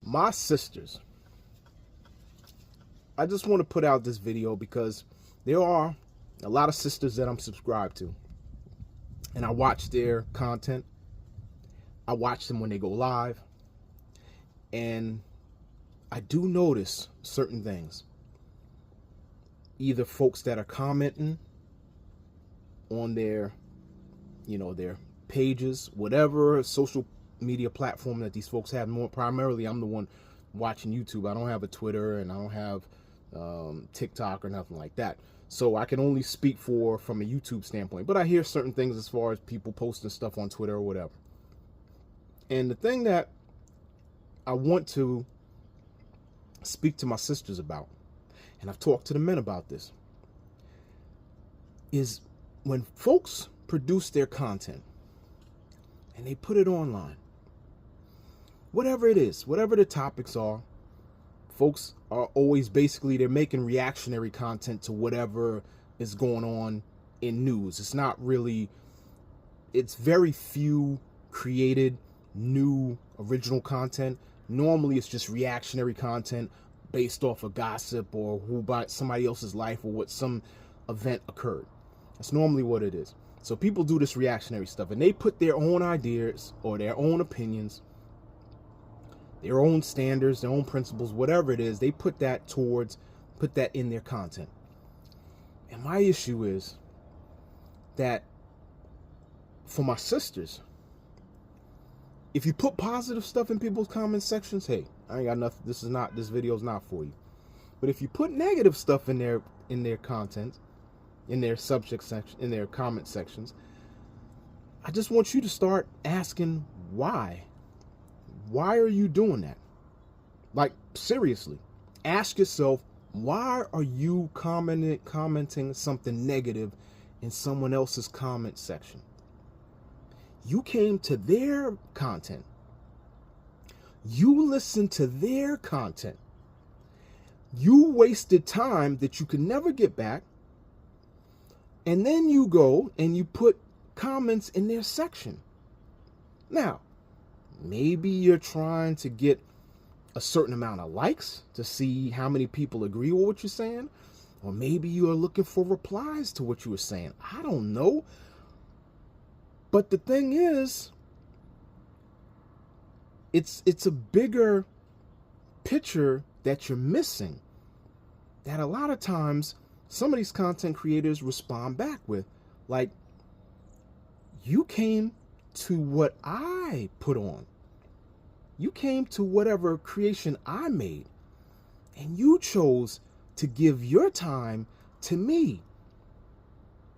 My sisters, I just want to put out this video because there are a lot of sisters that I'm subscribed to, and I watch their content. I watch them when they go live, and I do notice certain things. Either folks that are commenting on their pages, whatever social media platform that these folks have. More primarily, I'm the one watching YouTube. I don't have a Twitter, and I don't have TikTok or nothing like that. So I can only speak from a YouTube standpoint. But I hear certain things as far as people posting stuff on Twitter or whatever. And the thing that I want to speak to my sisters about, and I've talked to the men about this, is when folks produce their content and they put it online, whatever it is, whatever the topics are, folks are always basically, they're making reactionary content to whatever is going on in news. It's not really, it's very few created new original content. Normally it's just reactionary content based off of gossip or who by somebody else's life or what some event occurred. That's normally what it is. So people do this reactionary stuff and they put their own ideas or their own opinions, their own standards, their own principles, whatever it is, they put that in their content. And my issue is that for my sisters, if you put positive stuff in people's comment sections, hey, I ain't got nothing. This video is not for you. But if you put negative stuff in their content, in their subject section, in their comment sections, I just want you to start asking why. Why are you doing that? Like, seriously, ask yourself, why are you commenting something negative in someone else's comment section? You came to their content. You listened to their content. You wasted time that you could never get back. And then you go and you put comments in their section. Now, maybe you're trying to get a certain amount of likes to see how many people agree with what you're saying. Or maybe you are looking for replies to what you were saying. I don't know. But the thing is, it's a bigger picture that you're missing, that a lot of times some of these content creators respond back with. Like, you came to what I put on. You came to whatever creation I made, and you chose to give your time to me.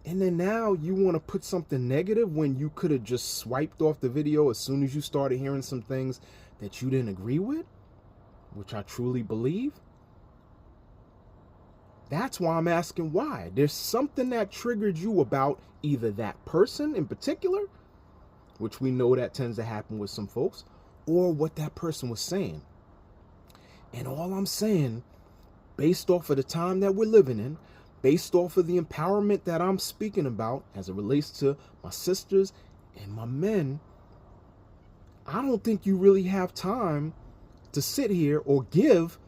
And then now you want to put something negative when you could have just swiped off the video as soon as you started hearing some things that you didn't agree with, which I truly believe. That's why I'm asking why. There's something that triggered you about either that person in particular, which we know that tends to happen with some folks, or what that person was saying. And all I'm saying, based off of the time that we're living in, based off of the empowerment that I'm speaking about as it relates to my sisters and my men, I don't think you really have time to sit here or give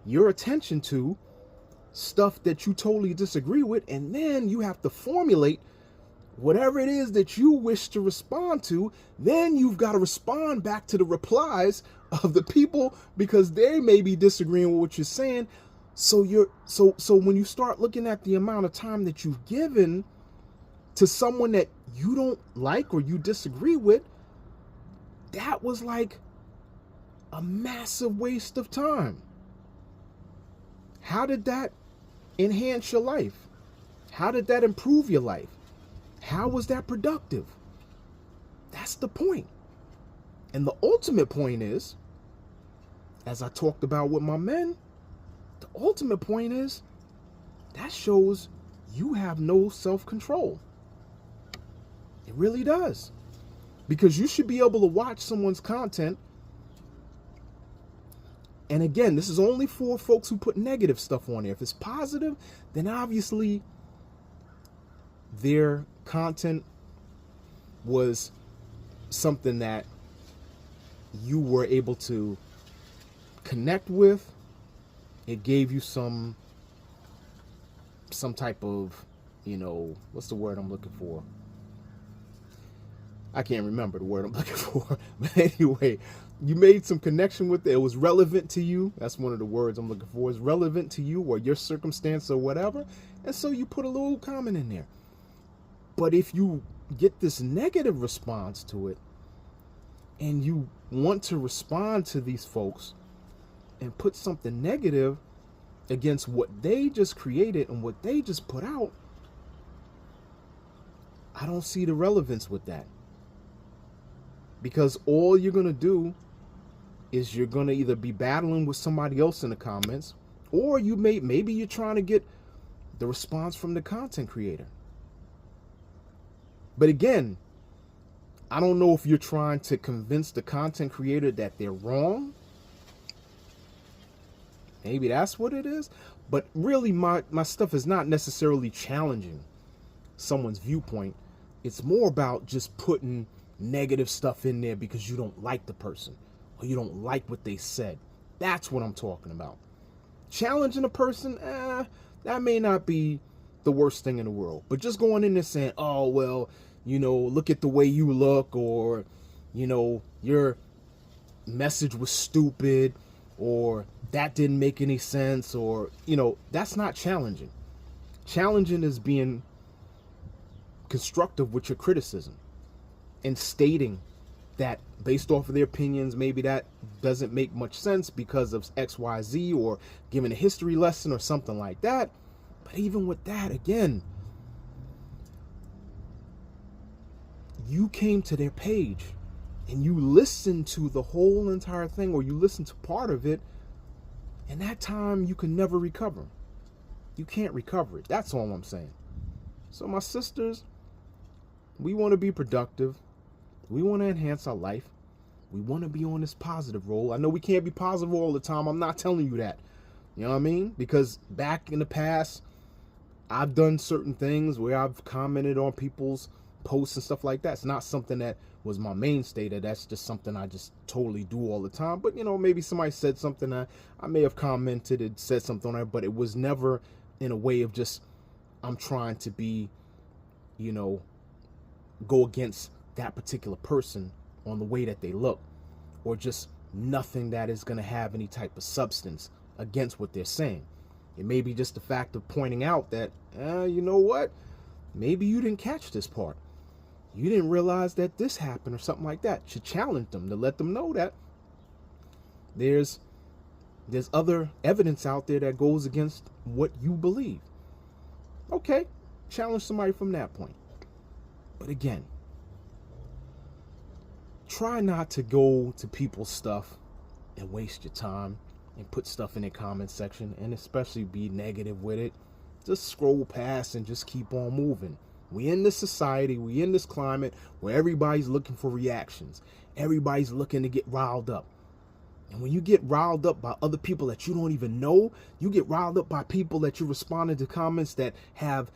your attention to stuff that you totally disagree with, and then you have to formulate whatever it is that you wish to respond to. Then you've got to respond back to the replies of the people because they may be disagreeing with what you're saying. So when you start looking at the amount of time that you've given to someone that you don't like or you disagree with, that was like a massive waste of time. How did that enhance your life? How did that improve your life? How was that productive? That's the point. And the ultimate point is, as I talked about with my men, the ultimate point is that shows you have no self-control. It really does. Because you should be able to watch someone's content. And again, this is only for folks who put negative stuff on there. If it's positive, then obviously their content was something that you were able to connect with. It gave you some type of, what's the word I'm looking for? I can't remember the word I'm looking for. But anyway, you made some connection with it. It was relevant to you. That's one of the words I'm looking for. It's relevant to you or your circumstance or whatever. And so you put a little comment in there. But if you get this negative response to it and you want to respond to these folks and put something negative against what they just created and what they just put out, I don't see the relevance with that. Because all you're going to do is you're going to either be battling with somebody else in the comments, or maybe you're trying to get the response from the content creator. But again, I don't know if you're trying to convince the content creator that they're wrong. Maybe that's what it is. But really, my stuff is not necessarily challenging someone's viewpoint. It's more about just putting negative stuff in there because you don't like the person or you don't like what they said. That's what I'm talking about. Challenging a person, that may not be the worst thing in the world. But just going in there saying, oh, well, look at the way you look, or, your message was stupid, or that didn't make any sense, or, that's not challenging. Challenging is being constructive with your criticism and stating that based off of their opinions, maybe that doesn't make much sense because of X, Y, Z, or giving a history lesson or something like that. But even with that, again, you came to their page and you listened to the whole entire thing, or you listened to part of it, and that time you can never recover. You can't recover it. That's all I'm saying. So my sisters, we want to be productive. We want to enhance our life. We want to be on this positive roll. I know we can't be positive all the time. I'm not telling you that. You know what I mean? Because back in the past, I've done certain things where I've commented on people's posts and stuff like that. It's not something that was my mainstay. That's just something I just totally do all the time. But, maybe somebody said something that I may have commented and said something on it, but it was never in a way of just, I'm trying to be, go against that particular person on the way that they look, or just nothing that is going to have any type of substance against what they're saying. It may be just the fact of pointing out that, you know what, maybe you didn't catch this part. You didn't realize that this happened or something like that. To challenge them, to let them know that there's other evidence out there that goes against what you believe. Okay, challenge somebody from that point. But again, try not to go to people's stuff and waste your time and put stuff in their comment section, and especially be negative with it. Just scroll past and just keep on moving. We in this society, we in this climate where everybody's looking for reactions. Everybody's looking to get riled up. And when you get riled up by other people that you don't even know, you get riled up by people that you responded to comments that have,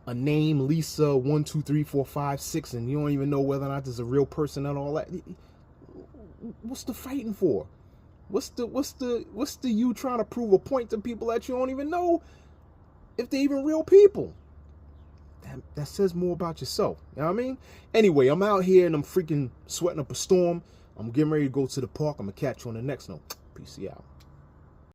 a name, Lisa 1 2 3 4 5 6, and you don't even know whether or not there's a real person and all that. What's the fighting for? What's the you trying to prove a point to people that you don't even know if they're even real people? That says more about yourself. You know what I mean? Anyway, I'm out here and I'm freaking sweating up a storm. I'm getting ready to go to the park. I'm gonna catch you on the next note. Peace out.